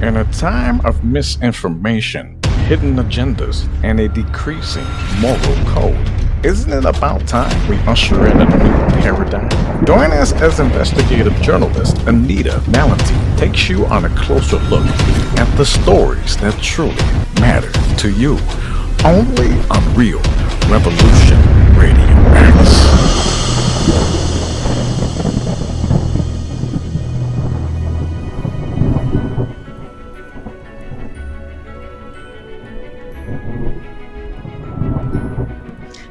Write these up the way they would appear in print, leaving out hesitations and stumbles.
In a time of misinformation, hidden agendas, and a decreasing moral code, isn't it about time we usher in a new paradigm? Join us as investigative journalist Anita Valentin takes you on a closer look at the stories that truly matter to you. Only on Real Revolution Radio X.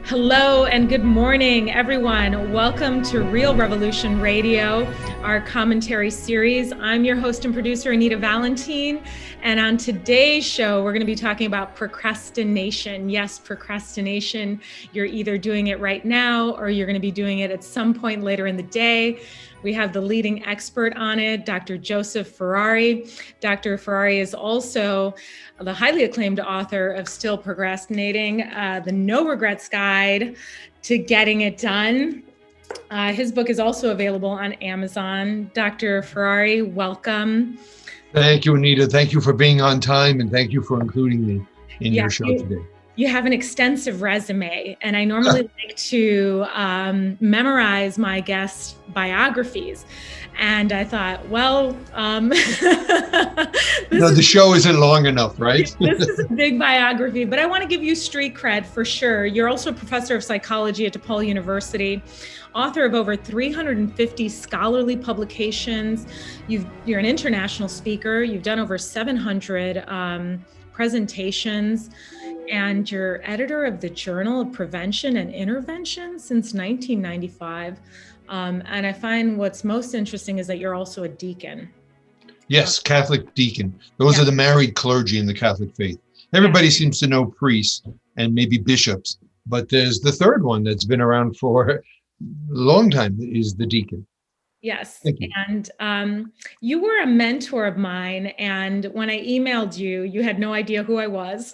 Hello and good morning, everyone. Welcome to Real Revolution Radio, our commentary series. I'm your host and producer, Anita Valentin. And on today's show, we're going to be talking about procrastination. Yes, procrastination. You're either doing it right now or you're going to be doing it at some point later in the day. We have the leading expert on it, Dr. Joseph Ferrari. Dr. Ferrari is also the highly acclaimed author of Still Procrastinating, the No Regrets Guide to Getting It Done. His book is also available on Amazon. Dr. Ferrari, welcome. Thank you, Anita. Thank you for being on time, and thank you for including me in your show today. You have an extensive resume, and I normally like to memorize my guest biographies. And I thought, well, the show isn't long enough, right? This is a big biography, but I want to give you street cred for sure. You're also a professor of psychology at DePaul University, author of over 350 scholarly publications. You're an international speaker. You've done over 700 presentations. And you're editor of the Journal of Prevention and Intervention since 1995. And I find what's most interesting is that you're also a deacon. Yes, Catholic deacon. Those are the married clergy in the Catholic faith. Everybody seems to know priests and maybe bishops, but there's the third one that's been around for a long time is the deacon. Yes. And you were a mentor of mine. And when I emailed you, you had no idea who I was.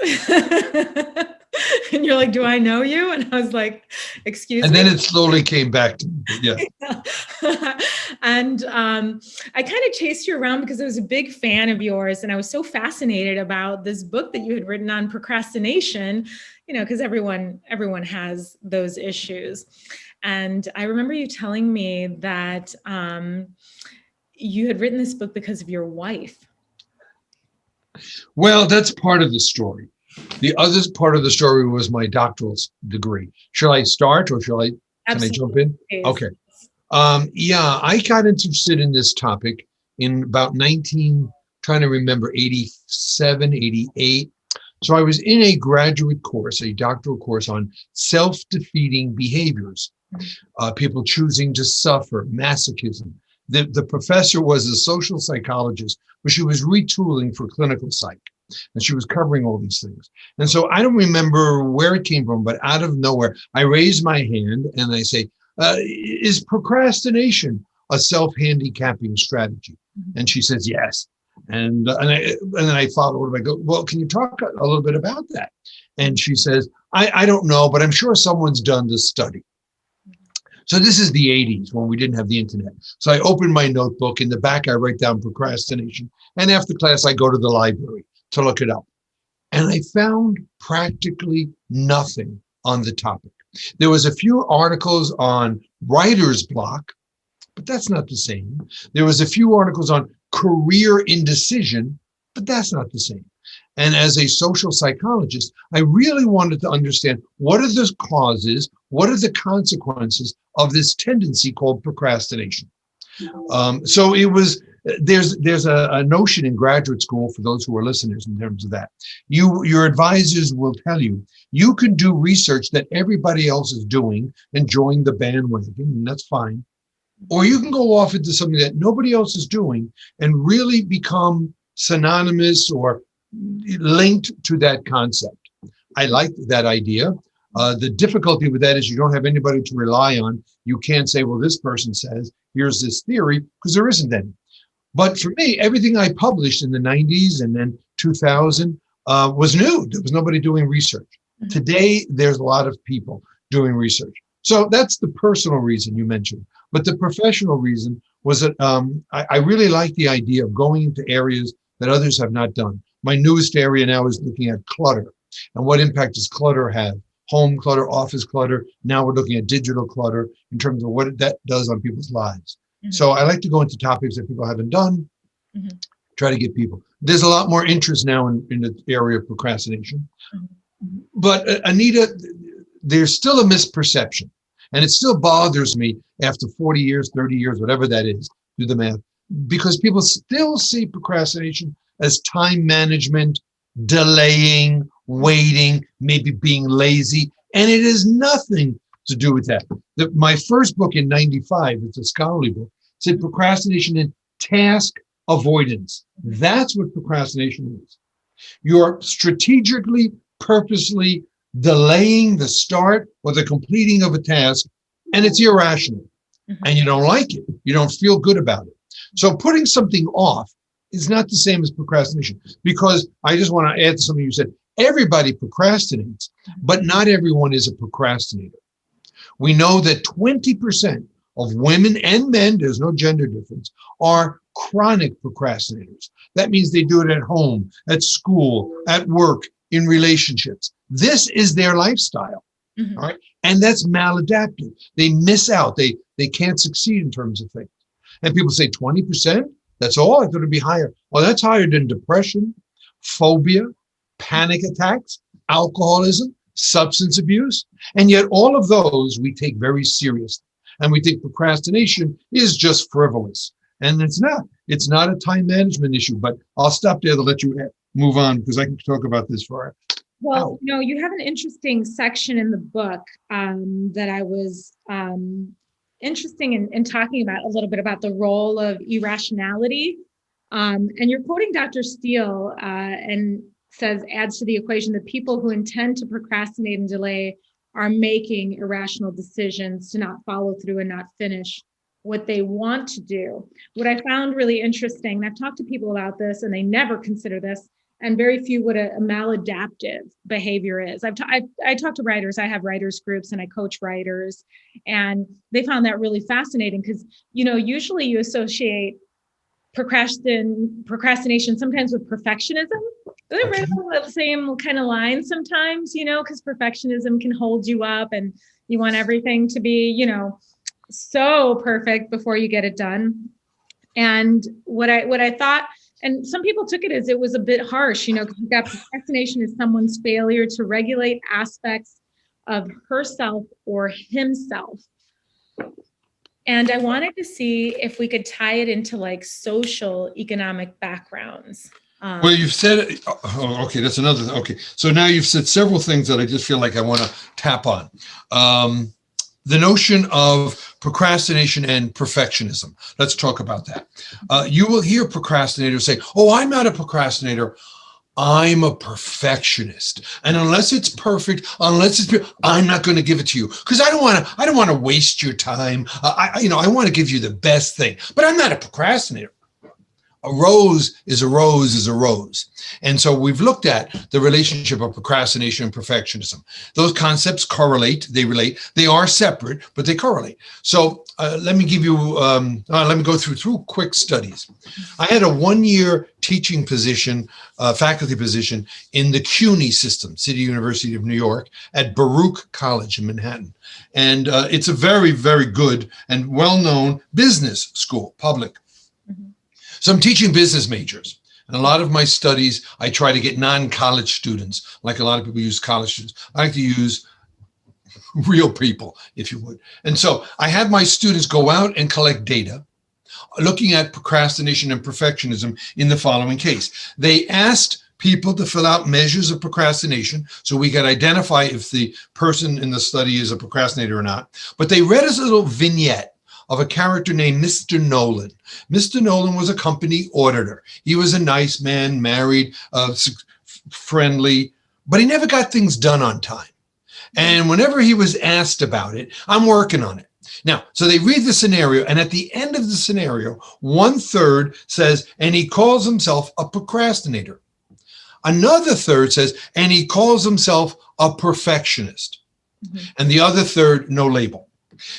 And you're like, do I know you? And I was like, excuse me. And then it slowly came back to me. Yeah. And I kind of chased you around because I was a big fan of yours. And I was so fascinated about this book that you had written on procrastination, because everyone has those issues. And I remember you telling me that you had written this book because of your wife. Well, that's part of the story. The other part of the story was my doctoral degree. Shall I start or can I jump in? Please. Okay. I got interested in this topic in about 87, 88. So I was in a graduate course, a doctoral course on self-defeating behaviors. People choosing to suffer, masochism. The professor was a social psychologist, but she was retooling for clinical psych, and she was covering all these things. And so I don't remember where it came from, but out of nowhere, I raised my hand and I say, is procrastination a self-handicapping strategy? And she says, yes. And then I followed her. I go, well, can you talk a little bit about that? And she says, I don't know, but I'm sure someone's done this study. So this is the 80s when we didn't have the internet. So I open my notebook. In the back, I write down procrastination. And after class, I go to the library to look it up. And I found practically nothing on the topic. There was a few articles on writer's block, but that's not the same. There was a few articles on career indecision, but that's not the same. And as a social psychologist, I really wanted to understand what are the causes, what are the consequences of this tendency called procrastination. So it was, there's a notion in graduate school for those who are listeners in terms of that. Your advisors will tell you, you can do research that everybody else is doing and join the bandwagon, and that's fine. Or you can go off into something that nobody else is doing and really become synonymous or linked to that concept. I like that idea. The difficulty with that is you don't have anybody to rely on. You can't say, well, this person says, here's this theory, because there isn't any. But for me, everything I published in the 90s and then 2000 was new. There was nobody doing research. Mm-hmm. Today, there's a lot of people doing research. So that's the personal reason you mentioned. But the professional reason was that I really liked the idea of going into areas that others have not done. My newest area now is looking at clutter and what impact does clutter have? Home clutter, office clutter. Now we're looking at digital clutter in terms of what that does on people's lives. So I like to go into topics that people haven't done, try to get people. There's a lot more interest now in the area of procrastination. But Anita, there's still a misperception. And it still bothers me after 40 years, 30 years, whatever that is, do the math, because people still see procrastination as time management, delaying, waiting, maybe being lazy. And it has nothing to do with that. My first book in 95, it's a scholarly book, said procrastination and task avoidance. That's what procrastination is. You're strategically, purposely delaying the start or the completing of a task, and it's irrational. And you don't like it. You don't feel good about it. So putting something off is not the same as procrastination, because I just want to add to something you said. Everybody procrastinates, but not everyone is a procrastinator. We know that 20% of women and men, there's no gender difference, are chronic procrastinators. That means they do it at home, at school, at work, in relationships. This is their lifestyle. All right. And that's maladaptive. They miss out. They can't succeed in terms of things. And people say 20%? That's all? I thought it'd be higher. Well, that's higher than depression, phobia, panic attacks, alcoholism, substance abuse. And yet all of those we take very seriously. And we think procrastination is just frivolous. And it's not. It's not a time management issue. But I'll stop there to let you move on, because I can talk about this for Well, you have an interesting section in the book that I was interesting in talking about a little bit about the role of irrationality. And you're quoting Dr. Steele and says, adds to the equation that people who intend to procrastinate and delay are making irrational decisions to not follow through and not finish what they want to do. What I found really interesting, and I've talked to people about this and they never consider this, and very few what a maladaptive behavior is. I talk to writers. I have writers groups and I coach writers, and they found that really fascinating because, usually you associate procrastination sometimes with perfectionism. They're right along the same kind of line sometimes, because perfectionism can hold you up and you want everything to be, so perfect before you get it done. And what I thought, and some people took it as it was a bit harsh, because you've got procrastination is someone's failure to regulate aspects of herself or himself. And I wanted to see if we could tie it into like social economic backgrounds. Well, you've said, okay, that's another, okay. So now you've said several things that I just feel like I want to tap on. The notion of procrastination and perfectionism. Let's talk about that. You will hear procrastinators say, oh, I'm not a procrastinator. I'm a perfectionist. And unless it's perfect, I'm not going to give it to you because I don't want to waste your time. I want to give you the best thing, but I'm not a procrastinator. A rose is a rose is a rose. And so we've looked at the relationship of procrastination and perfectionism. Those concepts correlate, they relate, they are separate, but they correlate. So let me give you, let me go through quick studies. I had a 1-year teaching position, faculty position in the CUNY system, City University of New York, at Baruch College in Manhattan. And it's a very, very good and well-known business school, public. So I'm teaching business majors. And a lot of my studies, I try to get non-college students, like a lot of people use college students. I like to use real people, if you would. And so I had my students go out and collect data, looking at procrastination and perfectionism in the following case. They asked people to fill out measures of procrastination so we could identify if the person in the study is a procrastinator or not. But they read us a little vignette of a character named Mr. Nolan. Mr. Nolan was a company auditor. He was a nice man, married, friendly, but he never got things done on time. And whenever he was asked about it, I'm working on it. Now, so they read the scenario, and at the end of the scenario, 1/3 says, and he calls himself a procrastinator. Another third says, and he calls himself a perfectionist. And the other third, no label.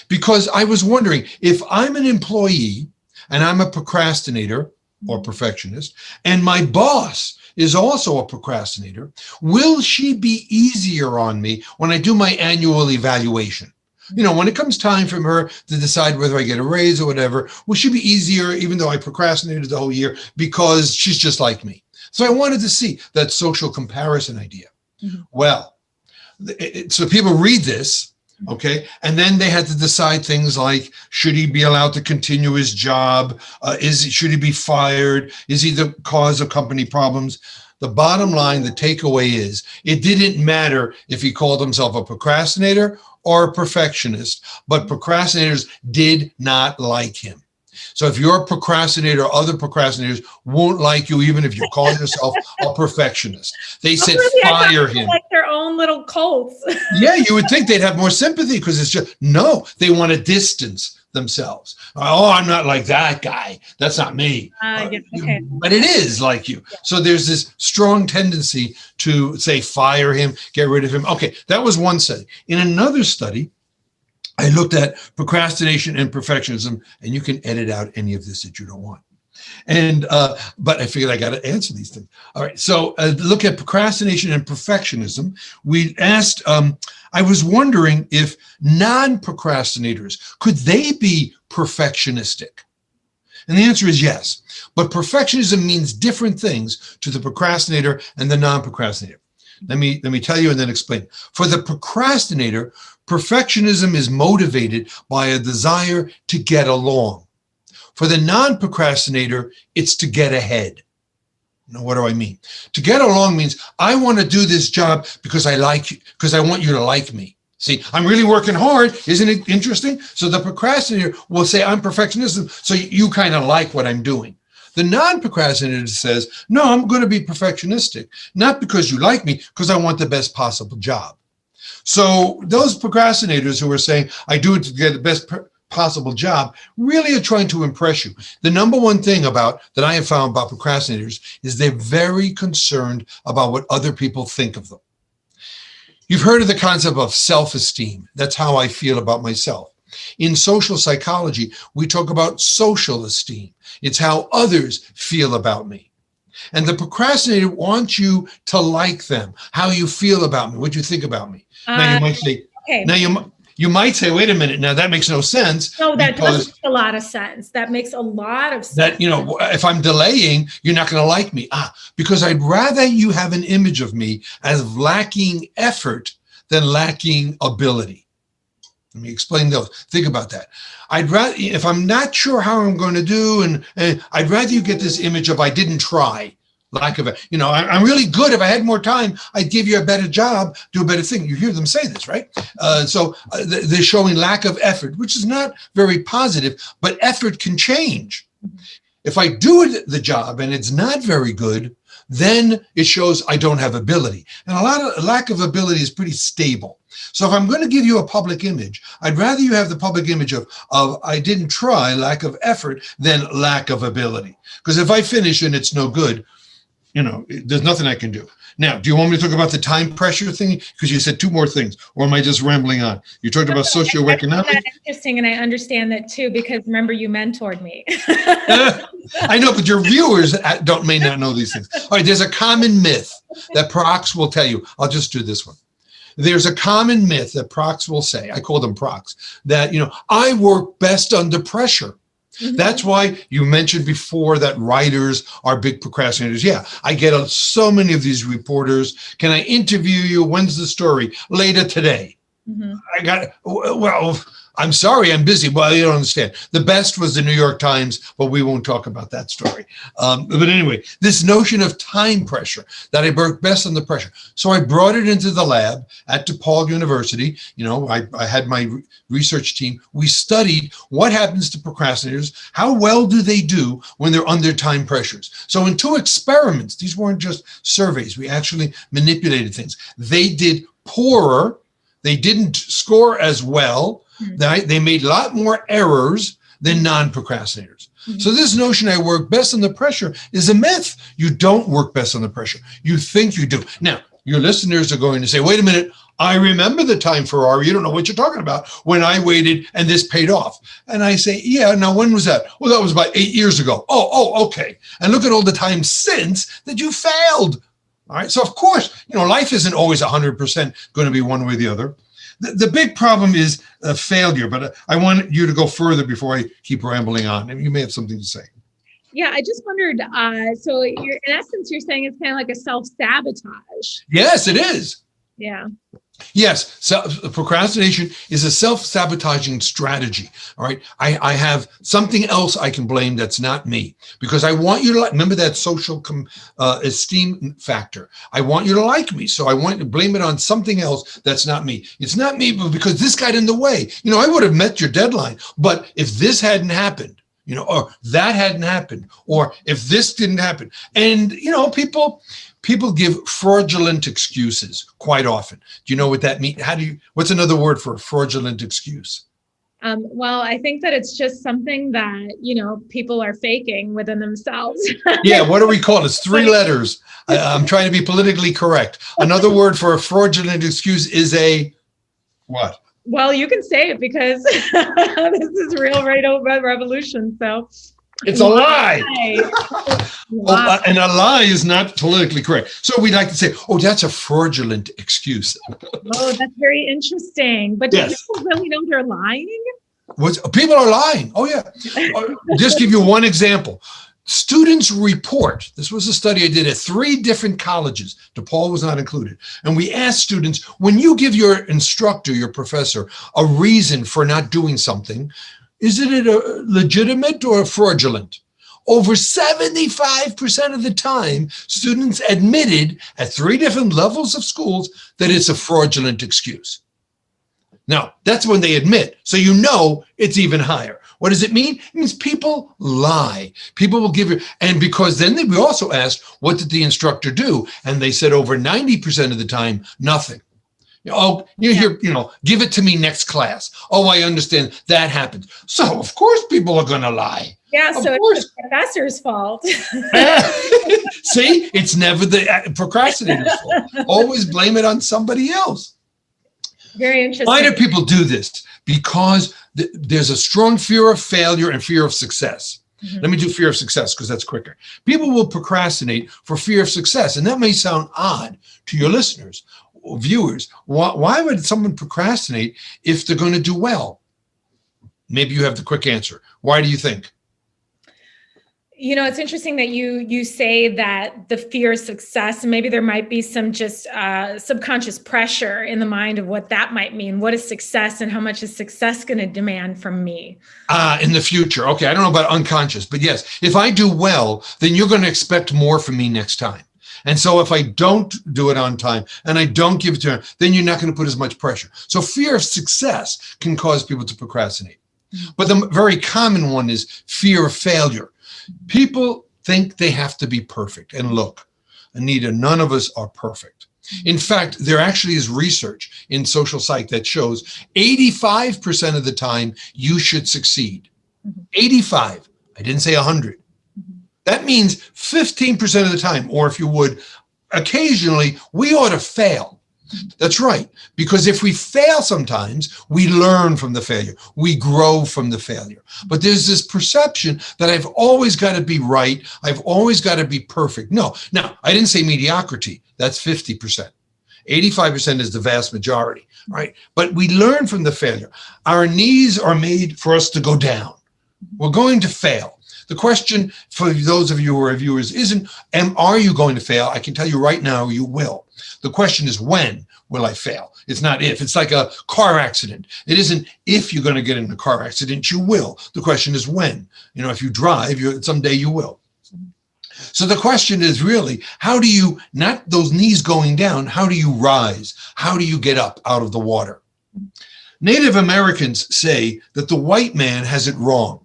Because I was wondering, if I'm an employee and I'm a procrastinator, or perfectionist, and my boss is also a procrastinator, will she be easier on me when I do my annual evaluation? When it comes time for her to decide whether I get a raise or whatever, will she be easier even though I procrastinated the whole year because she's just like me? So I wanted to see that social comparison idea. Well, so people read this, okay, and then they had to decide things like, should he be allowed to continue his job? Should he be fired? Is he the cause of company problems? The bottom line, the takeaway is, it didn't matter if he called himself a procrastinator or a perfectionist, but procrastinators did not like him. So if you're a procrastinator, other procrastinators won't like you, even if you call yourself a perfectionist. They said, fire him. Like their own little cults. Yeah, you would think they'd have more sympathy because it's just, no, they want to distance themselves. Oh, I'm not like that guy. That's not me. Okay. But it is like you. Yeah. So there's this strong tendency to say, fire him, get rid of him. Okay, that was one study. In another study, I looked at procrastination and perfectionism, and you can edit out any of this that you don't want. And but I figured I got to answer these things. All right, so look at procrastination and perfectionism. We asked, I was wondering if non-procrastinators, could they be perfectionistic? And the answer is yes. But perfectionism means different things to the procrastinator and the non-procrastinator. Let me tell you and then explain. For the procrastinator, perfectionism is motivated by a desire to get along. For the non-procrastinator, it's to get ahead. Now, what do I mean? To get along means I want to do this job because I like you, because I want you to like me. See, I'm really working hard. Isn't it interesting? So the procrastinator will say, I'm perfectionism, so you kind of like what I'm doing. The non-procrastinator says, no, I'm going to be perfectionistic, not because you like me, because I want the best possible job. So those procrastinators who are saying, I do it to get the best possible job, really are trying to impress you. The number one thing that I have found about procrastinators is they're very concerned about what other people think of them. You've heard of the concept of self-esteem. That's how I feel about myself. In social psychology, we talk about social esteem. It's how others feel about me. And the procrastinator wants you to like them, how you feel about me, what you think about me. Now you might say, okay. Now you might say, wait a minute, now that makes no sense. No, that does make a lot of sense. That makes a lot of sense. That, if I'm delaying, you're not going to like me. Because I'd rather you have an image of me as lacking effort than lacking ability. Let me explain those. Think about that. I'd rather, if I'm not sure how I'm going to do, and I'd rather you get this image of I didn't try. Lack of, I'm really good. If I had more time, I'd give you a better job, do a better thing. You hear them say this, right? So they're showing lack of effort, which is not very positive, but effort can change. If I do the job and it's not very good, then it shows I don't have ability. And a lack of ability is pretty stable. So if I'm going to give you a public image, I'd rather you have the public image of I didn't try, lack of effort, than lack of ability. Because if I finish and it's no good, there's nothing I can do. Now, do you want me to talk about the time pressure thing? Because you said two more things, or am I just rambling on? You talked about socioeconomic. That's interesting, and I understand that too, because remember, you mentored me. I know, but your viewers may not know these things. All right, there's a common myth that Procs will tell you. I'll just do this one. There's a common myth that Procs will say, I call them Procs, that, I work best under pressure. Mm-hmm. That's why you mentioned before that writers are big procrastinators. Yeah, I get so many of these reporters. Can I interview you? When's the story? Later today. Mm-hmm. I'm sorry, I'm busy. Well, you don't understand. The best was the New York Times, but we won't talk about that story. But anyway, this notion of time pressure, that I work best under pressure. So I brought it into the lab at DePaul University. I had my research team. We studied what happens to procrastinators. How well do they do when they're under time pressures? So in 2 experiments, these weren't just surveys. We actually manipulated things. They did poorer. They didn't score as well. They made a lot more errors than non-procrastinators. Mm-hmm. So this notion I work best under pressure is a myth. You don't work best under pressure. You think you do. Now, your listeners are going to say, wait a minute, I remember the time, Ferrari, you don't know what you're talking about, when I waited and this paid off. And I say, yeah, now when was that? Well, that was about 8 years ago. Oh, okay. And look at all the time since that you failed. All right. So of course, life isn't always 100% going to be one way or the other. The big problem is failure, but I want you to go further before I keep rambling on. And you may have something to say. Yeah, I just wondered, so in essence, you're saying it's kind of like a self-sabotage. Yes, it is. Yeah. Yes, so procrastination is a self-sabotaging strategy. All right, I have something else I can blame that's not me, because I want you to remember that social esteem factor. I want you to like me, so I want to blame it on something else that's not me. It's not me, but because this got in the way. I would have met your deadline, but if this hadn't happened, or that hadn't happened, or if this didn't happen, and people give fraudulent excuses quite often. Do you know what that means? What's another word for a fraudulent excuse? Well, I think that it's just something that, people are faking within themselves. Yeah, what do we call it? It's 3 letters. I'm trying to be politically correct. Another word for a fraudulent excuse is a what? Well, you can say it because this is Real Radio Revolution. So it's a lie. Lie. And a lie is not politically correct. So we'd like to say, oh, that's a fraudulent excuse. Oh, that's very interesting. But do people really know they're lying? People are lying. Oh, yeah. Just give you one example. Students report. This was a study I did at 3 different colleges. DePaul was not included. And we asked students, when you give your instructor, your professor, a reason for not doing something, is it a legitimate or fraudulent? Over 75% of the time, students admitted at 3 different levels of schools that it's a fraudulent excuse. Now, that's when they admit. So it's even higher. What does it mean? It means people lie. People will give you, and because then we also asked, what did the instructor do? And they said over 90% of the time, nothing. Hear, give it to me next class. Oh, I understand that happens. So of course people are going to lie. Yeah, so it's the professor's fault. See, it's never the procrastinator's fault. Always blame it on somebody else. Very interesting. Why do people do this? Because there's a strong fear of failure and fear of success. Mm-hmm. Let me do fear of success because that's quicker. People will procrastinate for fear of success. And that may sound odd to your listeners or viewers. Why would someone procrastinate if they're going to do well? Maybe you have the quick answer. Why do you think? It's interesting that you say that the fear of success, and maybe there might be some just subconscious pressure in the mind of what that might mean. What is success and how much is success going to demand from me? In the future. Okay, I don't know about unconscious, but yes, if I do well, then you're going to expect more from me next time. And so if I don't do it on time and I don't give it to her, then you're not going to put as much pressure. So fear of success can cause people to procrastinate. But the very common one is fear of failure. People think they have to be perfect. And look, Anita, none of us are perfect. In fact, there actually is research in social psych that shows 85% of the time you should succeed. 85. I didn't say 100. That means 15% of the time, or if you would, occasionally, we ought to fail. That's right. Because if we fail sometimes, we learn from the failure. We grow from the failure. But there's this perception that I've always got to be right. I've always got to be perfect. No. Now, I didn't say mediocrity. That's 50%. 85% is the vast majority, right? But we learn from the failure. Our knees are made for us to go down. We're going to fail. The question for those of you who are viewers isn't, are you going to fail? I can tell you right now, you will. The question is, when will I fail? It's not if. It's like a car accident. It isn't if you're going to get in a car accident, you will. The question is when. If you drive, someday you will. So the question is really, how do you, not those knees going down, how do you rise? How do you get up out of the water? Native Americans say that the white man has it wrong.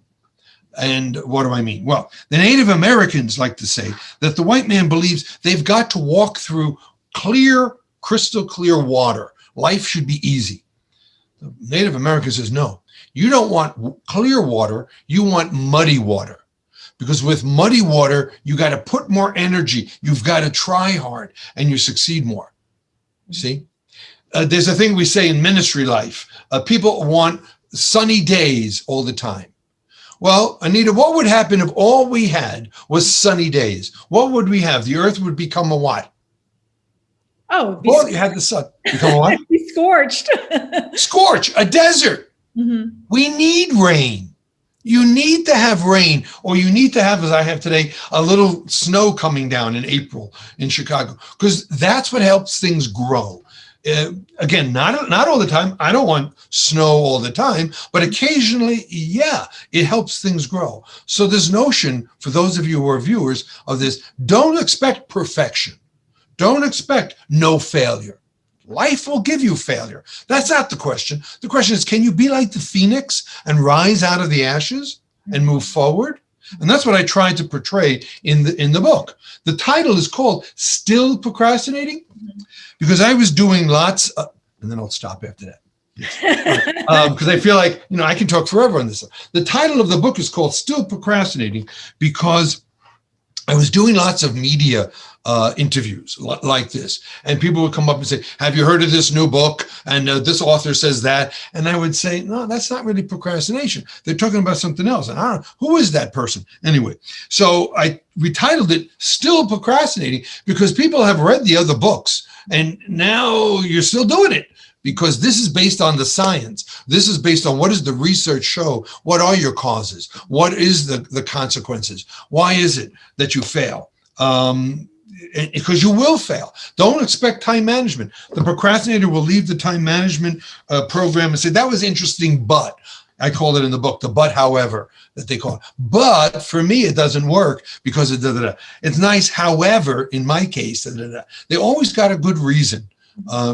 And what do I mean? Well, the Native Americans like to say that the white man believes they've got to walk through clear, crystal clear water. Life should be easy. The Native American says, no, you don't want clear water. You want muddy water. Because with muddy water, you got to put more energy. You've got to try hard and you succeed more. See? there's a thing we say in ministry life. People want sunny days all the time. Well, Anita, what would happen if all we had was sunny days? What would we have? The earth would become a what? Oh, well, you had the sun. Become a what? be scorched. Scorch, a desert. Mm-hmm. We need rain. You need to have rain, or you need to have, as I have today, a little snow coming down in April in Chicago, because that's what helps things grow. Again, not all the time. I don't want snow all the time, but occasionally, yeah, it helps things grow. So this notion, for those of you who are viewers of this, don't expect perfection. Don't expect no failure. Life will give you failure. That's not the question. The question is, can you be like the phoenix and rise out of the ashes and move forward? And that's what I tried to portray in the book. The title is called Still Procrastinating, because I was doing lots of, and then I'll stop after that. Because I feel like, I can talk forever on this. The title of the book is called Still Procrastinating because I was doing lots of media interviews like this, and people would come up and say, have you heard of this new book? And this author says that. And I would say, no, that's not really procrastination. They're talking about something else. And I don't know, who is that person? Anyway, so I retitled it Still Procrastinating because people have read the other books and now you're still doing it. Because this is based on the science. This is based on what does the research show? What are your causes? What is the consequences? Why is it that you fail? Because you will fail. Don't expect time management. The procrastinator will leave the time management program and say, that was interesting, but I call it in the book, the but however that they call it. But for me, it doesn't work because it's nice. However, in my case, they always got a good reason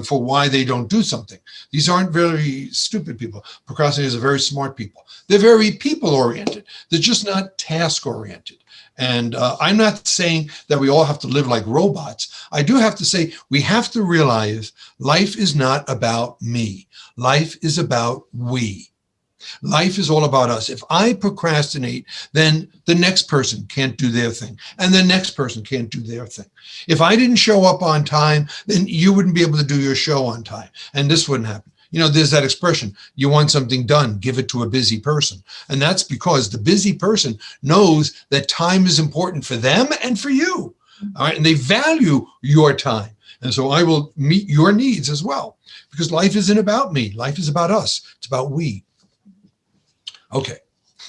for why they don't do something. These aren't very stupid people. Procrastinators are very smart people. They're very people-oriented. They're just not task-oriented. And I'm not saying that we all have to live like robots. I do have to say we have to realize life is not about me. Life is about we. Life is all about us. If I procrastinate, then the next person can't do their thing, and the next person can't do their thing. If I didn't show up on time, then you wouldn't be able to do your show on time, and this wouldn't happen. There's that expression, you want something done, give it to a busy person. And that's because the busy person knows that time is important for them and for you. All right, and they value your time. And so I will meet your needs as well, because life isn't about me. Life is about us. It's about we. Okay.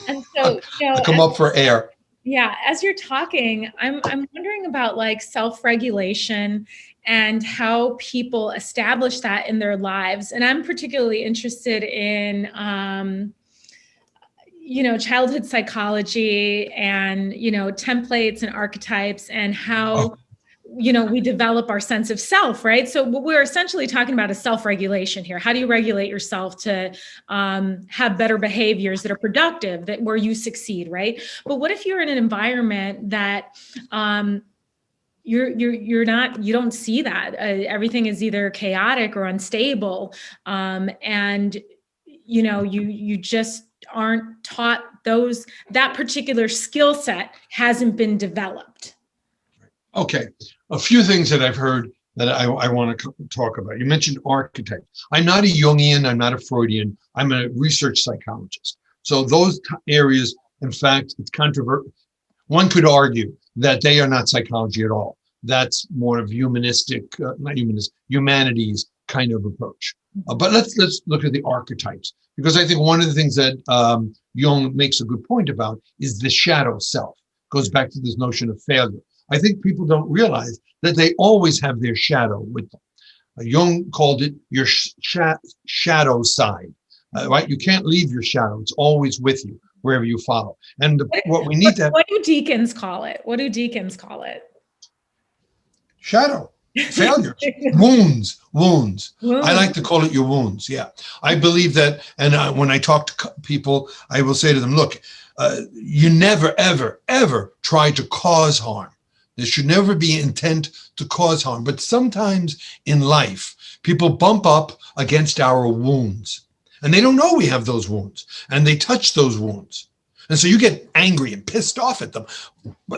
And so, I come up for air. Yeah, as you're talking, I'm wondering about like self-regulation and how people establish that in their lives. And I'm particularly interested in, childhood psychology and, templates and archetypes and how we develop our sense of self, right? So what we're essentially talking about is self-regulation here. How do you regulate yourself to have better behaviors that are productive, where you succeed, right? But what if you're in an environment that you don't see that? Everything is either chaotic or unstable, and you just aren't taught that particular skill set hasn't been developed. Okay, a few things that I've heard that I want to talk about. You mentioned archetype. I'm not a Jungian, I'm not a Freudian, I'm a research psychologist. So those areas, in fact, it's controversial. One could argue that they are not psychology at all. That's more of humanities kind of approach. But let's look at the archetypes, because I think one of the things that Jung makes a good point about is the shadow self. Goes back to this notion of failure. I think people don't realize that they always have their shadow with them. Jung called it your shadow side, right? You can't leave your shadow. It's always with you wherever you follow. And what we need to have. What do deacons call it? What do deacons call it? Shadow, failures, wounds. I like to call it your wounds. Yeah. I believe that. And when I talk to people, I will say to them, look, you never, ever, ever try to cause harm. There should never be intent to cause harm. But sometimes in life, people bump up against our wounds and they don't know we have those wounds and they touch those wounds. And so you get angry and pissed off at them.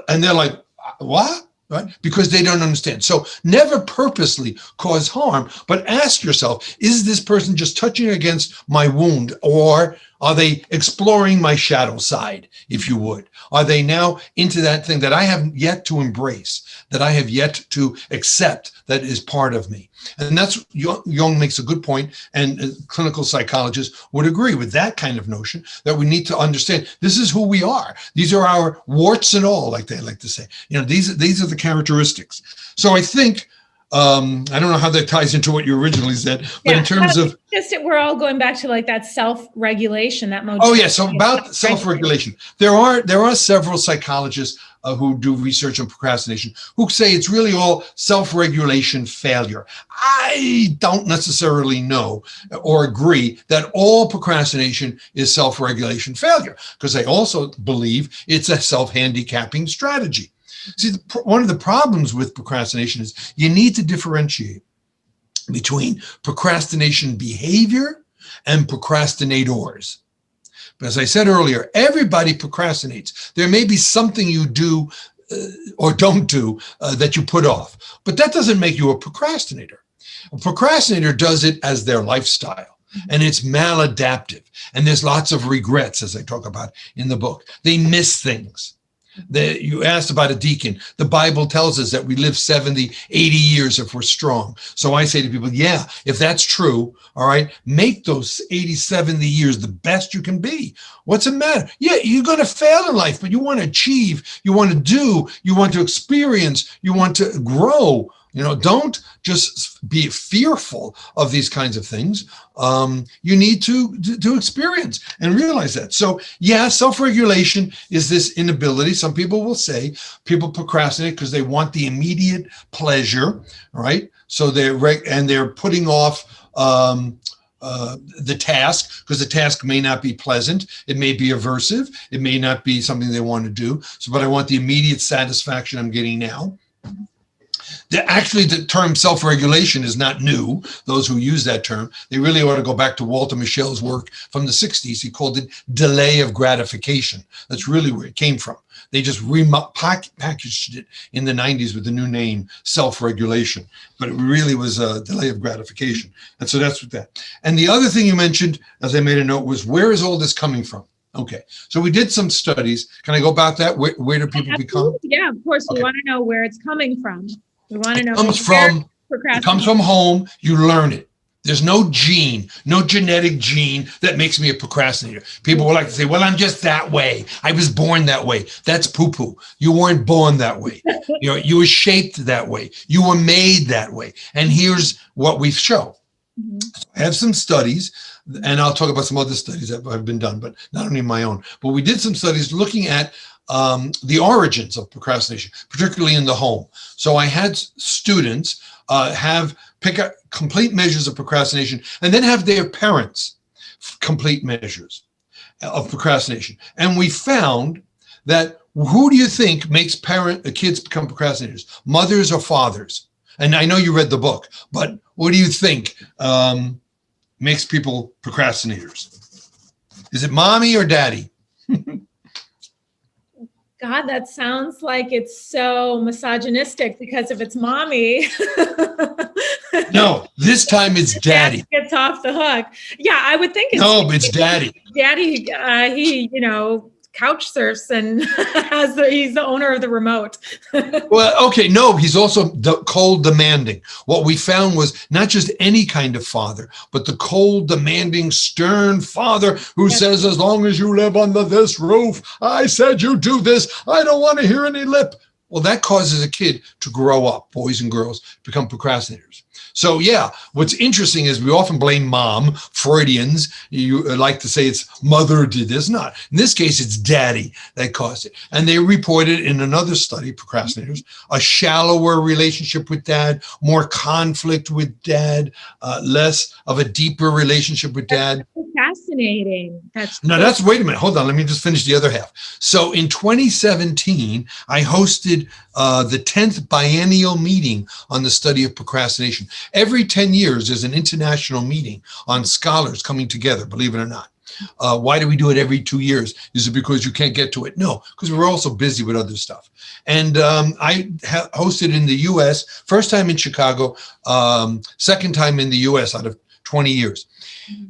And they're like, what? right? Because they don't understand. So never purposely cause harm, but ask yourself, is this person just touching against my wound, or are they exploring my shadow side, if you would? Are they now into that thing that I have yet to embrace, that I have yet to accept, that is part of me? And that's, Jung makes a good point, and clinical psychologists would agree with that kind of notion, that we need to understand this is who we are. These are our warts and all, like they like to say. These are the characteristics. So I think, I don't know how that ties into what you originally said, but in terms of we're all going back to like that self-regulation, that motivation. Oh yeah, so about self-regulation, there are several psychologists who do research on procrastination who say it's really all self-regulation failure. I don't necessarily know or agree that all procrastination is self-regulation failure, because they also believe it's a self-handicapping strategy. See, one of the problems with procrastination is you need to differentiate between procrastination behavior and procrastinators. But as I said earlier, everybody procrastinates. There may be something you do or don't do that you put off, but that doesn't make you a procrastinator. A procrastinator does it as their lifestyle, and it's maladaptive. And there's lots of regrets, as I talk about in the book. They miss things. You asked about a deacon. The Bible tells us that we live 70, 80 years if we're strong. So I say to people, yeah, if that's true, all right, make those 80, 70 years the best you can be. What's the matter? Yeah, you're going to fail in life, but you want to achieve, you want to do, you want to experience, you want to grow. Don't just be fearful of these kinds of things. You need to experience and realize that. So yeah, self-regulation is this inability. Some people will say people procrastinate because they want the immediate pleasure, right? So they're putting off the task, because the task may not be pleasant. It may be aversive. It may not be something they want to do. But I want the immediate satisfaction I'm getting now. Actually, the term self-regulation is not new. Those who use that term, they really ought to go back to Walter Mischel's work from the 60s. He called it delay of gratification. That's really where it came from. They just packaged it in the 90s with the new name, self-regulation. But it really was a delay of gratification. And so that's what that. And the other thing you mentioned, as I made a note, was where is all this coming from? Okay, so we did some studies. Can I go about that? Where do people become? Yeah, of course. We want to know where it's coming from. We want to know. It comes from home. You learn it. There's no gene, no genetic gene that makes me a procrastinator. People will like to say, well, I'm just that way. I was born that way. That's poo-poo. You weren't born that way. You were shaped that way. You were made that way. And here's what we show. I have some studies, and I'll talk about some other studies that have been done, but not only my own. But we did some studies looking at the origins of procrastination, particularly in the home. So I had students pick up complete measures of procrastination and then have their parents complete measures of procrastination. And we found that who do you think makes kids become procrastinators? Mothers or fathers? And I know you read the book, but what do you think makes people procrastinators? Is it mommy or daddy? God, that sounds like it's so misogynistic, because if it's mommy. No, this time it's daddy. Dad gets off the hook. Yeah, I would think it's daddy. Daddy, he, couch surfs and he's the owner of the remote. Well, okay, no, he's also cold demanding. What we found was not just any kind of father, but the cold demanding, stern father who says, as long as you live under this roof, I said you do this. I don't want to hear any lip. Well, that causes a kid to grow up, boys and girls, become procrastinators. So yeah, what's interesting is we often blame mom, Freudians. You like to say it's mother did this. Not. In this case, it's daddy that caused it. And they reported in another study, procrastinators, a shallower relationship with dad, more conflict with dad, less of a deeper relationship with dad. That's fascinating. Wait a minute. Hold on. Let me just finish the other half. So in 2017, I hosted the 10th biennial meeting on the study of procrastination. Every 10 years, there's an international meeting on scholars coming together, believe it or not. Why do we do it every 2 years? Is it because you can't get to it? No, because we're also busy with other stuff. And I hosted in the US, first time in Chicago, second time in the US out of 20 years.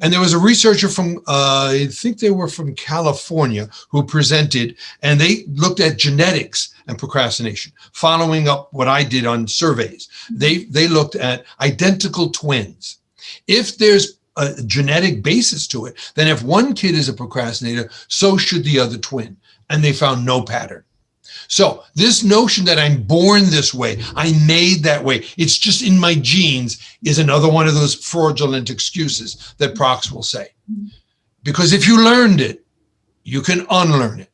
And there was a researcher from, I think they were from California, who presented, and they looked at genetics and procrastination, following up what I did on surveys. They looked at identical twins. If there's a genetic basis to it, then if one kid is a procrastinator, so should the other twin. And they found no pattern. So this notion that I'm born this way, I made that way, it's just in my genes, is another one of those fraudulent excuses that Procs will say. Because if you learned it, you can unlearn it.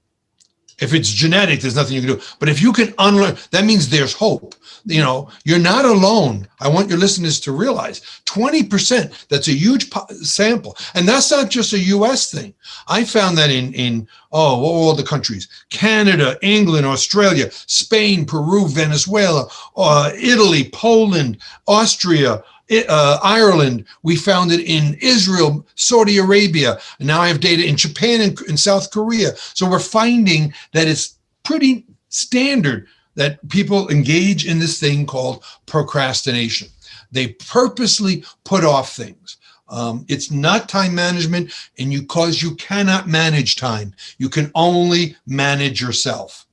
If it's genetic, there's nothing you can do. But if you can unlearn, that means there's hope. You know, you're not alone. I want your listeners to realize 20%, that's a huge sample. And that's not just a US thing. I found that in all the countries, Canada, England, Australia, Spain, Peru, Venezuela, Italy, Poland, Austria, Ireland. We found it in Israel, Saudi Arabia. And now I have data in Japan and South Korea. So we're finding that it's pretty standard that people engage in this thing called procrastination. They purposely put off things. It's not time management, and because you cannot manage time, you can only manage yourself.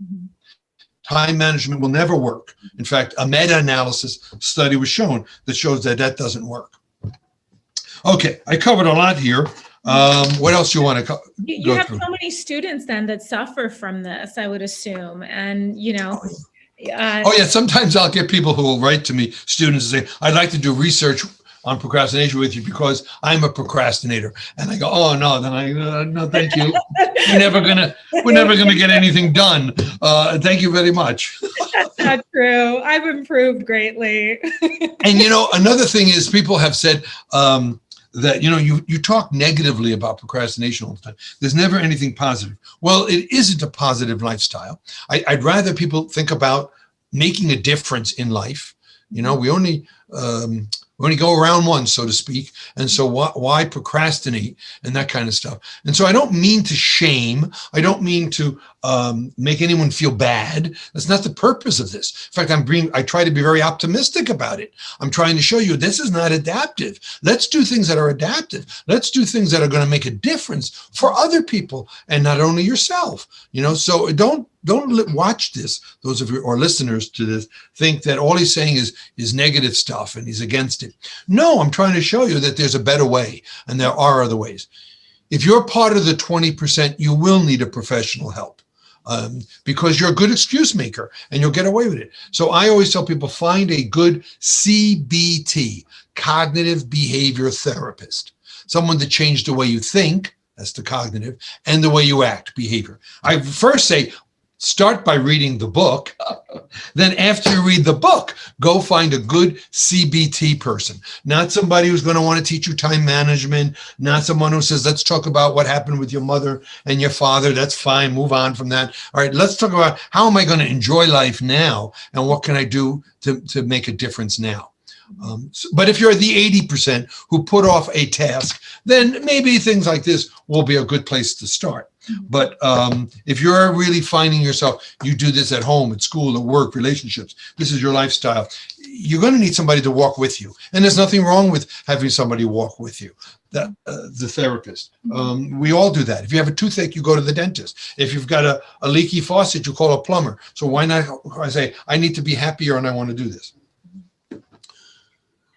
Time management will never work. In fact, a meta-analysis study was shown that shows that that doesn't work. Okay, I covered a lot here. What else do you want to go You have through? so many students then that suffer from this, I would assume. And, you know. Oh yeah, sometimes I'll get people who will write to me, students, and say, I'd like to do research on procrastination with you because I'm a procrastinator. And I go, oh no, then no, thank you. We're never gonna get anything done. Thank you very much. That's not true. I've improved greatly. And you know, another thing is people have said that, you know, you talk negatively about procrastination all the time. There's never anything positive. Well, it isn't a positive lifestyle. I'd rather people think about making a difference in life. You know, we only go around once, so to speak. And so why procrastinate and that kind of stuff? And so I don't mean to shame. I don't mean to make anyone feel bad. That's not the purpose of this. In fact, I try to be very optimistic about it. I'm trying to show you this is not adaptive. Let's do things that are adaptive. Let's do things that are going to make a difference for other people and not only yourself. You know, so don't watch this. Those of you or listeners to this think that all he's saying is negative stuff and he's against it. No, I'm trying to show you that there's a better way and there are other ways. If you're part of the 20%, you will need a professional help because you're a good excuse maker and you'll get away with it. So I always tell people, find a good CBT, cognitive behavior therapist, someone that changed the way you think, that's the cognitive, and the way you act, behavior. I first say, start by reading the book. Then after you read the book, go find a good CBT person, not somebody who's going to want to teach you time management, not someone who says, let's talk about what happened with your mother and your father. That's fine. Move on from that. All right, let's talk about how am I going to enjoy life now and what can I do to make a difference now? But if you're the 80% who put off a task, then maybe things like this will be a good place to start. But if you're really finding yourself, you do this at home, at school, at work, relationships, this is your lifestyle, you're going to need somebody to walk with you. And there's nothing wrong with having somebody walk with you, the therapist. We all do that. If you have a toothache, you go to the dentist. If you've got a leaky faucet, you call a plumber. So why not I say, I need to be happier and I want to do this.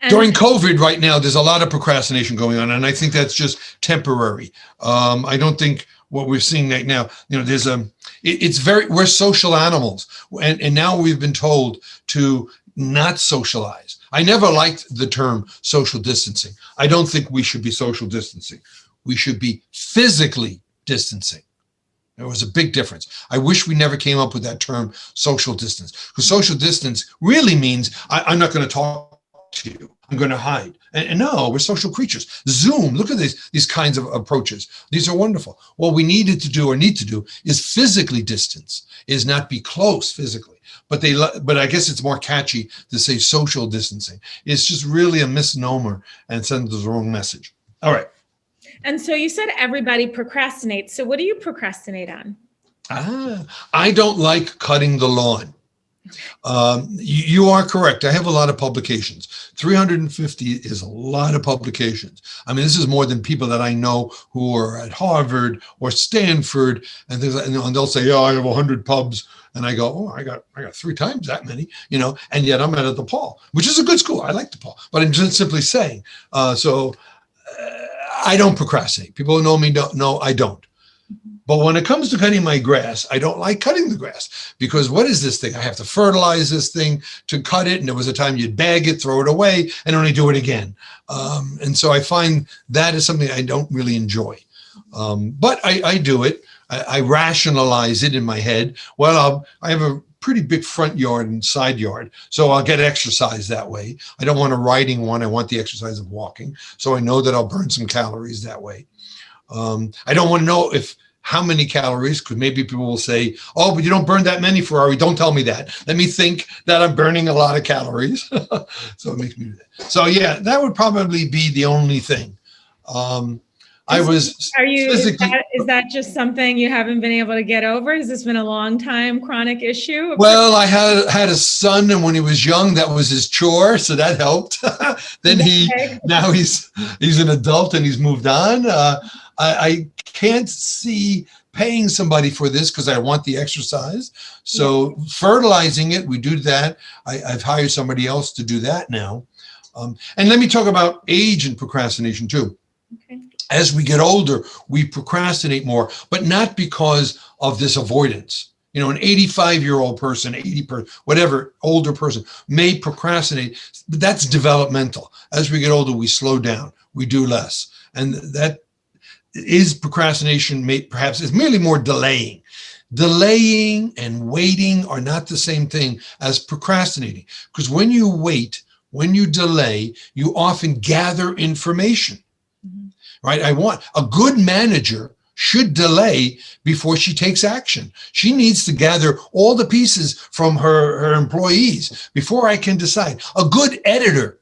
During COVID right now, there's a lot of procrastination going on, and I think that's just temporary. I don't think what we're seeing right now, you know, we're social animals, and now we've been told to not socialize. I never liked the term social distancing. I don't think we should be social distancing. We should be physically distancing. There was a big difference. I wish we never came up with that term, social distance, because social distance really means I'm not going to talk to you. I'm going to hide. And no, we're social creatures. Zoom, look at these kinds of approaches. These are wonderful. What we need to do is physically distance, is not be close physically. But I guess it's more catchy to say social distancing. It's just really a misnomer and sends the wrong message. All right. And so you said everybody procrastinates. So what do you procrastinate on? I don't like cutting the lawn. You are correct. I have a lot of publications. 350 is a lot of publications. I mean, this is more than people that I know who are at Harvard or Stanford, and they'll say, "Yeah, I have 100 pubs," and I go, "Oh, I got 3 times that many," and yet I'm at DePaul, which is a good school. I like DePaul, but I'm just simply saying. I don't procrastinate. People who know me don't know I don't. But when it comes to cutting my grass, I don't like cutting the grass, because what is this thing? I have to fertilize this thing to cut it. And there was a time you'd bag it, throw it away, and only do it again. And so I find that is something I don't really enjoy. But I do it. I rationalize it in my head. Well, I have a pretty big front yard and side yard, so I'll get exercise that way. I don't want a riding one. I want the exercise of walking. So I know that I'll burn some calories that way. I don't want to know how many calories, because maybe people will say, "Oh, but you don't burn that many, Ferrari." Don't tell me that. Let me think that I'm burning a lot of calories. So it makes me do that. So yeah, that would probably be the only thing. Is that just something you haven't been able to get over? Has this been a long time chronic issue? Well, I had a son, and when he was young, that was his chore, so that helped. Then now he's an adult and he's moved on. I can't see paying somebody for this because I want the exercise. So fertilizing it, we do that. I've hired somebody else to do that now. And let me talk about age and procrastination too. Okay. As we get older, we procrastinate more, but not because of this avoidance. An 85-year-old person, whatever, older person may procrastinate, but that's developmental. As we get older, we slow down, we do less. And that is procrastination, perhaps is merely more delaying. Delaying and waiting are not the same thing as procrastinating, because when you wait, when you delay, you often gather information, right? A good manager should delay before she takes action. She needs to gather all the pieces from her employees before I can decide. A good editor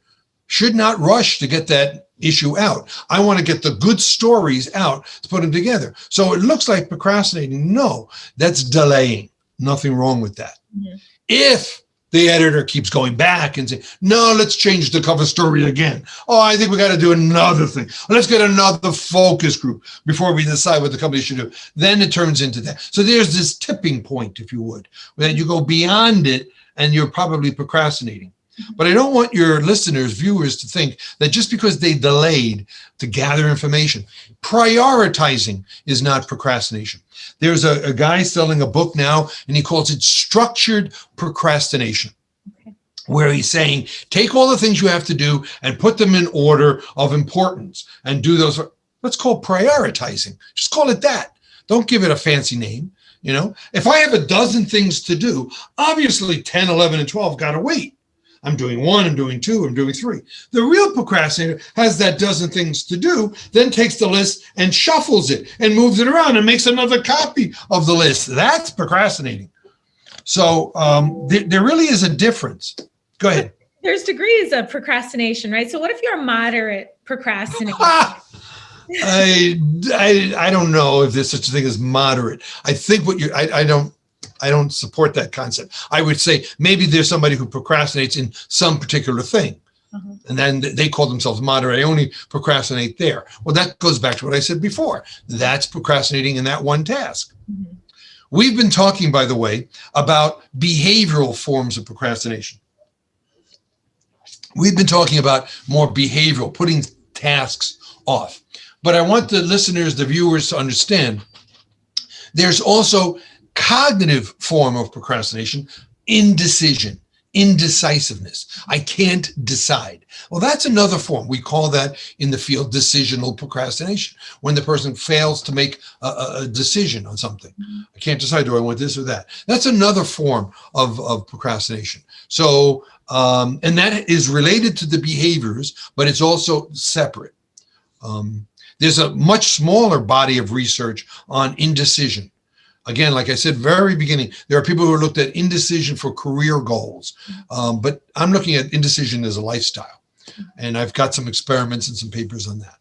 should not rush to get that issue out. I want to get the good stories out to put them together. So it looks like procrastinating. No, that's delaying. Nothing wrong with that. Mm-hmm. If the editor keeps going back and saying, "No, let's change the cover story again. Oh, I think we got to do another thing. Let's get another focus group before we decide what the company should do." Then it turns into that. So there's this tipping point, if you would, where you go beyond it and you're probably procrastinating. But I don't want your listeners, viewers, to think that just because they delayed to gather information, prioritizing is not procrastination. There's a guy selling a book now, and he calls it structured procrastination, where he's saying, take all the things you have to do and put them in order of importance and do those. That's called prioritizing. Just call it that. Don't give it a fancy name. If I have a dozen things to do, obviously 10, 11, and 12 got to wait. I'm doing 1, I'm doing 2, I'm doing 3. The real procrastinator has that dozen things to do, then takes the list and shuffles it and moves it around and makes another copy of the list. That's procrastinating. So there really is a difference. Go ahead. There's degrees of procrastination, right? So what if you're a moderate procrastinator? I don't know if there's such a thing as moderate. I think I don't support that concept. I would say maybe there's somebody who procrastinates in some particular thing. And then they call themselves moderate. I only procrastinate there. Well, that goes back to what I said before. That's procrastinating in that one task. We've been talking, by the way, about behavioral forms of procrastination. We've been talking about more behavioral, putting tasks off. But I want the listeners, the viewers, to understand there's also cognitive form of procrastination, indecision, indecisiveness. I can't decide. Well, that's another form. We call that in the field decisional procrastination, when the person fails to make a decision on something. I can't decide, do I want this or that? That's another form of procrastination. So, and that is related to the behaviors, but it's also separate. There's a much smaller body of research on indecision. Again, like I said, very beginning, there are people who looked at indecision for career goals, but I'm looking at indecision as a lifestyle. And I've got some experiments and some papers on that.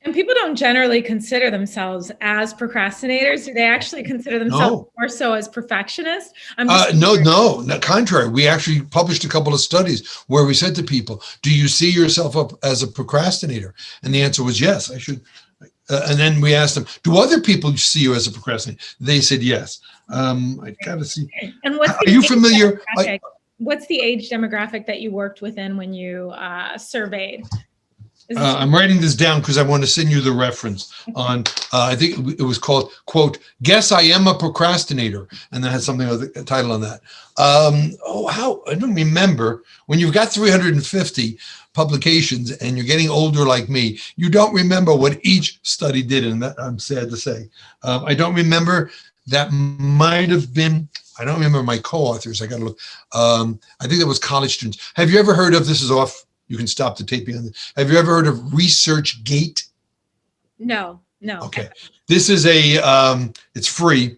And people don't generally consider themselves as procrastinators. Do they actually consider themselves No. more so as perfectionists? No, contrary. We actually published a couple of studies where we said to people, do you see yourself up as a procrastinator? And the answer was yes, I should. And then we asked them, do other people see you as a procrastinator? They said yes. I gotta see. And what's Are you familiar? What's the age demographic that you worked within when you surveyed? I'm writing this down because I want to send you the reference on, I think it was called, quote, Guess I Am a Procrastinator. And that had something with a title on that. I don't remember. When you've got 350 publications and you're getting older like me, you don't remember what each study did. And that, I'm sad to say. I don't remember. That might have been, I don't remember my co-authors. I got to look. I think that was college students. Have you ever heard of, this is off, you can stop the taping on this. Have you ever heard of ResearchGate? No. Okay. This is it's free.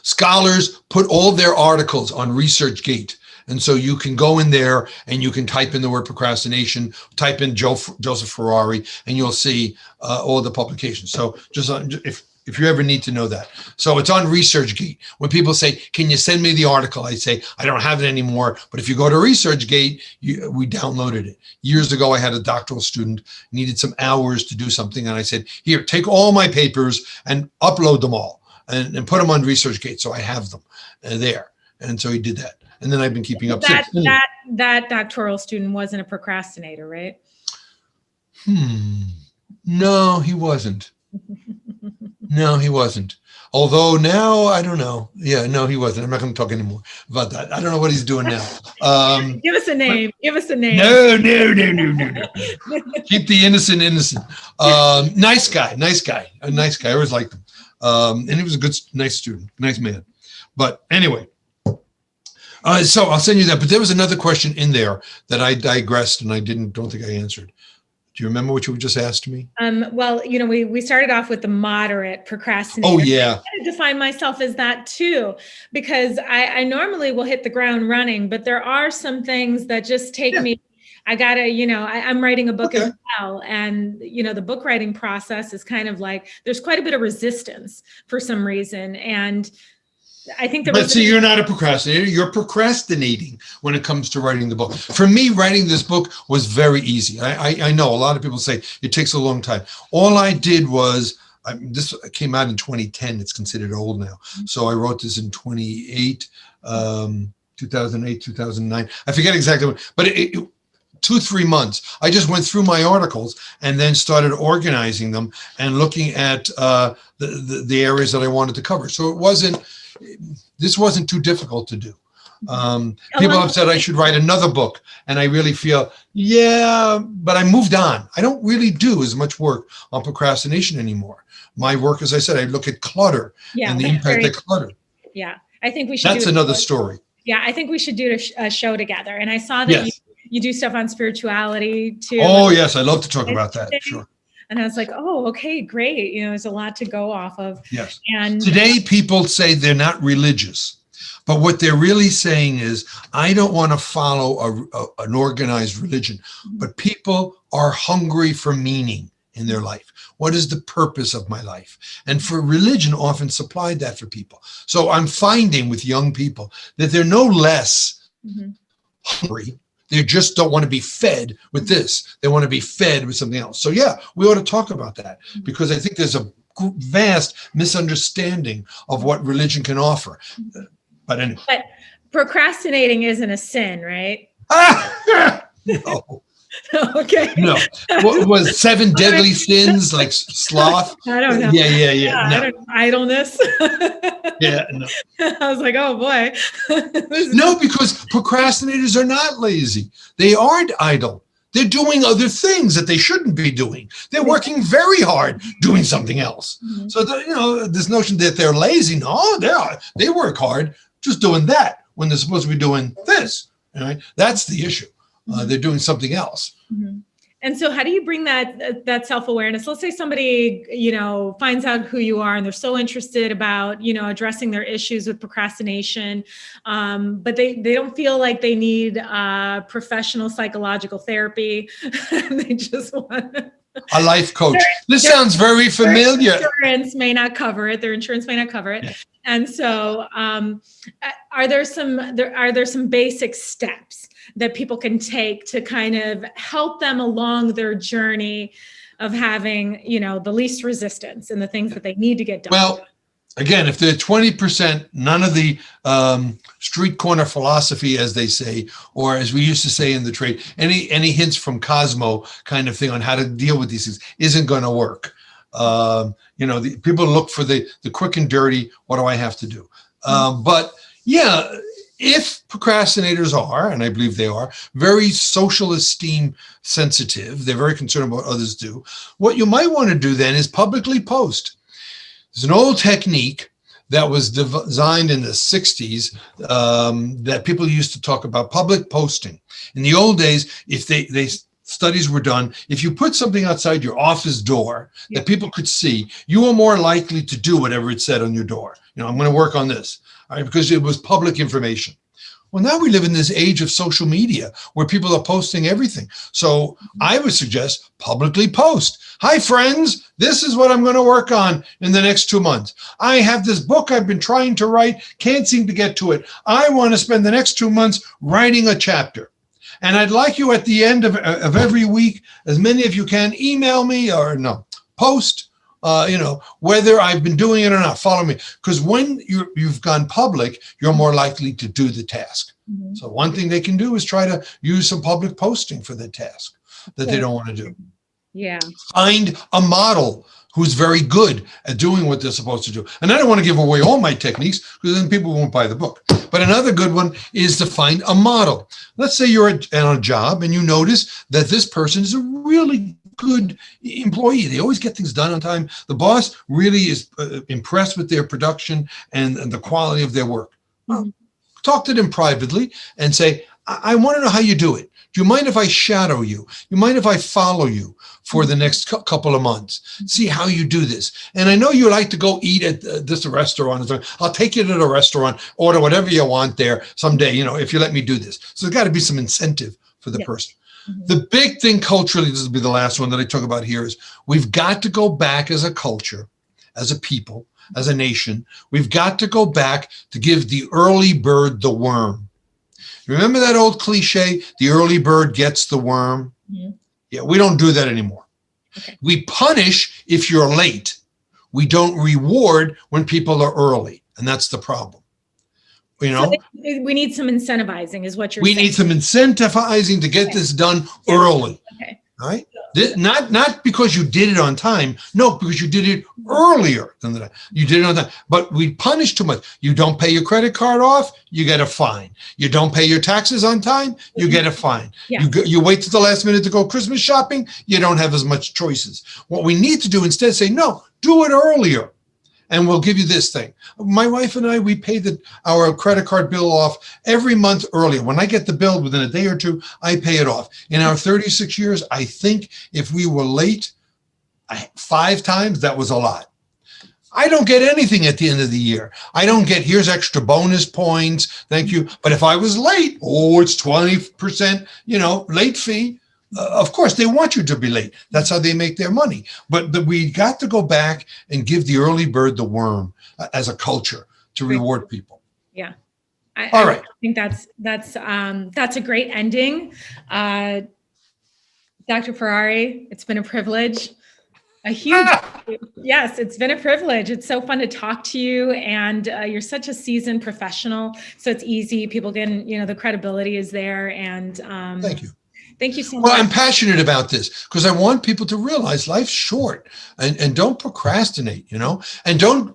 Scholars put all their articles on ResearchGate. And so you can go in there and you can type in the word procrastination, type in Joseph Ferrari, and you'll see all the publications. So just if you ever need to know that. So it's on ResearchGate. When people say, can you send me the article? I say, I don't have it anymore. But if you go to ResearchGate, we downloaded it. Years ago, I had a doctoral student, needed some hours to do something. And I said, here, take all my papers and upload them all and put them on ResearchGate. So I have them there. And so he did that. And then I've been keeping up since. That doctoral student wasn't a procrastinator, right? No, he wasn't. No, he wasn't. Although now, I don't know. Yeah, no, he wasn't. I'm not going to talk anymore about that. I don't know what he's doing now. Give us a name. Give us a name. No. Keep the innocent. Nice guy. A nice guy. I always liked him. And he was a nice student, nice man. But anyway, so I'll send you that. But there was another question in there that I digressed and I don't think I answered. Do you remember what you just asked me? Well, we started off with the moderate procrastinator. Oh, yeah. I define myself as that too, because I normally will hit the ground running, but there are some things that just take me. I gotta, I'm writing a book as well. And, the book writing process is kind of like, there's quite a bit of resistance for some reason. And I think that. But see, you're not a procrastinator. You're procrastinating when it comes to writing the book. For me, writing this book was very easy. I know a lot of people say it takes a long time. All I did was, this came out in 2010. It's considered old now. So I wrote this in 2008, 2009. I forget exactly, but 2-3 months. I just went through my articles and then started organizing them and looking at the areas that I wanted to cover. So this wasn't too difficult to do. People have said I should write another book, and I really feel, but I moved on. I don't really do as much work on procrastination anymore. My work, as I said, I look at clutter and the impact that clutter. Yeah, I think we should. That's another story. Yeah, I think we should do a show together. And I saw that you do stuff on spirituality too. Oh, yes, I love to talk about that. Sure. And I was like, oh, okay, great. There's a lot to go off of. Yes. And today people say they're not religious, but what they're really saying is, I don't want to follow an organized religion, but people are hungry for meaning in their life. What is the purpose of my life? And for religion often supplied that for people. So I'm finding with young people that they're no less hungry. They just don't want to be fed with this. They want to be fed with something else. So yeah, we ought to talk about that, because I think there's a vast misunderstanding of what religion can offer. But anyway. But procrastinating isn't a sin, right? No. Okay. No. What was 7 deadly sins, like sloth? I don't know. Yeah. No. Idleness. Yeah. No. I was like, oh boy. No, because procrastinators are not lazy. They aren't idle. They're doing other things that they shouldn't be doing. They're working very hard doing something else. So, this notion that they're lazy, no, they work hard just doing that when they're supposed to be doing this. Right? That's the issue. They're doing something else. And so how do you bring that self-awareness? Let's say somebody, finds out who you are and they're so interested about, addressing their issues with procrastination, but they don't feel like they need professional psychological therapy. They just want A life coach. This sounds very familiar. Their insurance may not cover it. Yeah. And so, are there some basic steps that people can take to kind of help them along their journey of having, the least resistance and the things that they need to get done? Well, again, if they're 20%, none of the street corner philosophy, as they say, or as we used to say in the trade, any hints from Cosmo kind of thing on how to deal with these things isn't going to work. The people look for the quick and dirty. What do I have to do? But yeah, if procrastinators are, and I believe they are, very social esteem sensitive, they're very concerned about what others do. What you might want to do then is publicly post. There's an old technique that was designed in the 60s that people used to talk about, public posting. In the old days, if they studies were done, if you put something outside your office door that people could see, you were more likely to do whatever it said on your door. I'm going to work on this, all right, because it was public information. Well, now we live in this age of social media where people are posting everything. So I would suggest publicly post. Hi, friends. This is what I'm going to work on in the next 2 months. I have this book I've been trying to write, can't seem to get to it. I want to spend the next 2 months writing a chapter. And I'd like you at the end of every week, as many of you can, email me or post, whether I've been doing it or not. Follow me. Because when you've gone public, you're more likely to do the task. Mm-hmm. So one thing they can do is try to use some public posting for the task that they don't want to do. Yeah. Find a model who's very good at doing what they're supposed to do. And I don't want to give away all my techniques because then people won't buy the book. But another good one is to find a model. Let's say you're on a job and you notice that this person is a really good employee. They always get things done on time. The boss really is impressed with their production and the quality of their work. Well, talk to them privately and say, I want to know how you do it. Do you mind if I shadow you? You mind if I follow you for the next couple of months? See how you do this. And I know you like to go eat at this restaurant. I'll take you to the restaurant, order whatever you want there someday, if you let me do this. So there's got to be some incentive for the person. Mm-hmm. The big thing culturally, this will be the last one that I talk about here, is we've got to go back as a culture, as a people, as a nation. We've got to go back to give the early bird the worm. Remember that old cliche, the early bird gets the worm? Mm-hmm. Yeah, we don't do that anymore. Okay. We punish if you're late. We don't reward when people are early. And that's the problem. So we need some incentivizing is what you're saying. We need some incentivizing to get this done early. Okay. All right? Not because you did it on time. No, because you did it earlier than that. You did it on time. But we punish too much. You don't pay your credit card off, you get a fine. You don't pay your taxes on time, you get a fine. Yeah. You wait till the last minute to go Christmas shopping, you don't have as much choices. What we need to do instead is say, no, do it earlier. And we'll give you this thing. My wife and I, we pay our credit card bill off every month earlier. When I get the bill within a day or two, I pay it off. In our 36 years, I think if we were late 5 times, that was a lot. I don't get anything at the end of the year. I don't get, here's extra bonus points, thank you. But if I was late, it's 20%, late fee. Of course, they want you to be late. That's how they make their money. But we got to go back and give the early bird the worm as a culture to reward people. Yeah. All right. I think that's a great ending. Dr. Ferrari, it's been a privilege. Yes, it's been a privilege. It's so fun to talk to you, and you're such a seasoned professional. So it's easy. People can, the credibility is there. And thank you. Thank you so much. Well, I'm passionate about this because I want people to realize life's short and don't procrastinate, and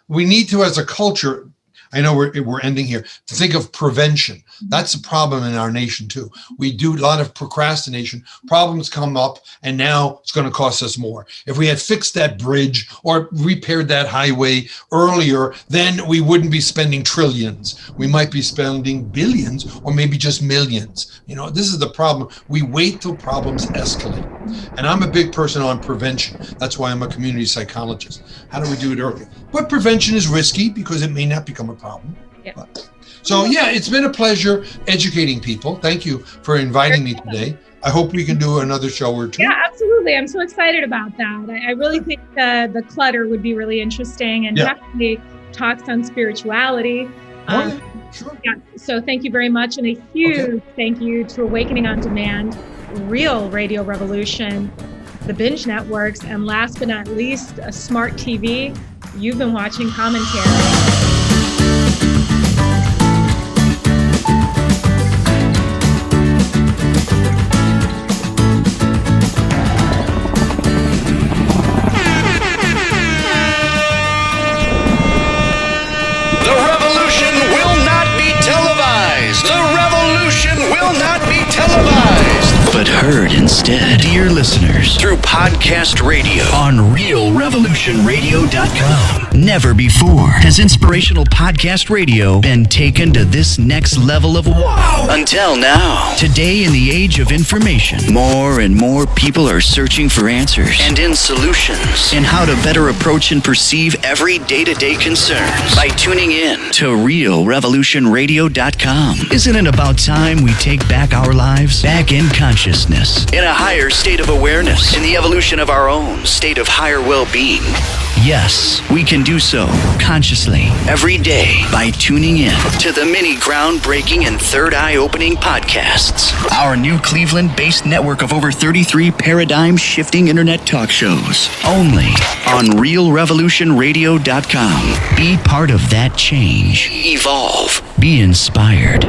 we need to, as a culture, I know we're ending here, to think of prevention. That's a problem in our nation too. We do a lot of procrastination. Problems come up and now it's going to cost us more. If we had fixed that bridge or repaired that highway earlier, then we wouldn't be spending trillions. We might be spending billions or maybe just millions. This is the problem. We wait till problems escalate. And I'm a big person on prevention. That's why I'm a community psychologist. How do we do it earlier? But prevention is risky because it may not become a problem. Yeah. So yeah, it's been a pleasure educating people. Thank you for inviting me today. I hope we can do another show or two. Yeah, absolutely. I'm so excited about that. I really think the clutter would be really interesting, and definitely talks on spirituality. Sure. Yeah, so thank you very much, and a huge thank you to Awakening on Demand, Real Radio Revolution, the Binge Networks, and last but not least, a Smart TV. You've been watching Commentary. But heard instead, dear listeners, through podcast radio on realrevolutionradio.com. Never before has inspirational podcast radio been taken to this next level of wow. Until now, today in the age of information, more and more people are searching for answers and in solutions in how to better approach and perceive every day-to-day concerns by tuning in to realrevolutionradio.com. Isn't it about time we take back our lives, back in consciousness, in a higher state of awareness, in the evolution of our own state of higher well-being? Yes, we can do so consciously every day by tuning in to the many groundbreaking and third eye-opening podcasts. Our new Cleveland-based network of over 33 paradigm-shifting internet talk shows. Only on realrevolutionradio.com. Be part of that change. Evolve. Be inspired.